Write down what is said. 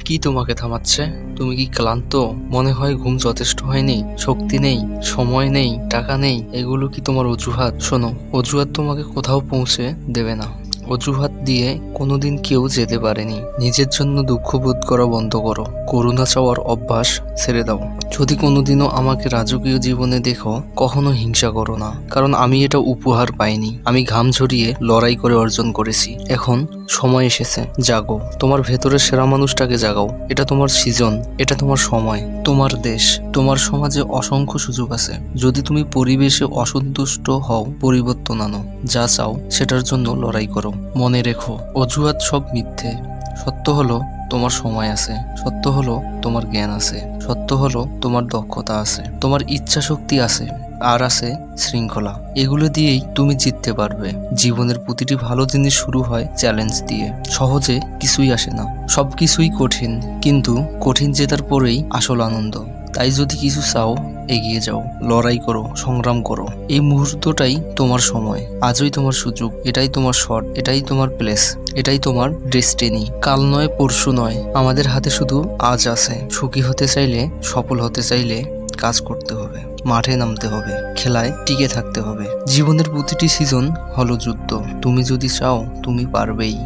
কি তোমাকে থামাচ্ছে? তুমি কি ক্লান্ত? মনে হয় ঘুম যথেষ্ট হয়নি, শক্তি নেই, সময় নেই, টাকা নেই? এগুলো কি তোমার অজুহাত? শোনো, অজুহাত তোমাকে কোথাও পৌঁছে দেবে না। অজুহাত দিয়ে কোনোদিন কেউ যেতে পারেনি। নিজের জন্য দুঃখ বোধ করা বন্ধ করো। করুণা চাওয়ার অভ্যাস ছেড়ে দাও। যদি কোনোদিনও আমাকে রাজকীয় জীবনে দেখো, কখনো হিংসা করো না, কারণ আমি এটা উপহার পাইনি। আমি ঘাম ঝরিয়ে লড়াই করে অর্জন করেছি। এখন সময় এসেছে, জাগো। তোমার ভেতরের সেরা মানুষটাকে জাগাও। এটা তোমার সিজন, এটা তোমার সময়, তোমার দেশ, তোমার সমাজে অসংখ্য সুযোগ আছে। যদি তুমি পরিবেশে অসন্তুষ্ট হও, পরিবর্তন আনো। যা চাও সেটার জন্য লড়াই করো। মনে রেখো, অজুহাত সব মিথ্যে। সত্য হলো তোমার সময় আছে, সত্য হলো তোমার জ্ঞান আছে, সত্য হলো তোমার দক্ষতা আছে, তোমার ইচ্ছা শক্তি আছে, আর আছে শৃঙ্খলা। এগুলো দিয়েই তুমি জিততে পারবে। জীবনের প্রতিটি ভালো জিনিস শুরু হয় চ্যালেঞ্জ দিয়ে। সহজে কিছুই আসে না, সবকিছুই কঠিন, কিন্তু কঠিন জেতার পরেই আসল আনন্দ। তাই যদি কিছু চাও, এগিয়ে যাও, লড়াই করো, সংগ্রাম করো। এই মুহূর্তটাই তোমার সময়, আজই তোমার সুযোগ, এটাই তোমার শট, এটাই তোমার প্লেস, এটাই তোমার ডেস্টিনি। কাল নয়, পরশু নয়, আমাদের হাতে শুধু আজ আছে। সুখী হতে চাইলে, সফল হতে চাইলে কাজ করতে হবে, মাঠে নামতে হবে, খেলায় টিকে থাকতে হবে। জীবনের প্রতিটি সিজন হলো যুদ্ধ। তুমি যদি চাও, তুমি পারবেই।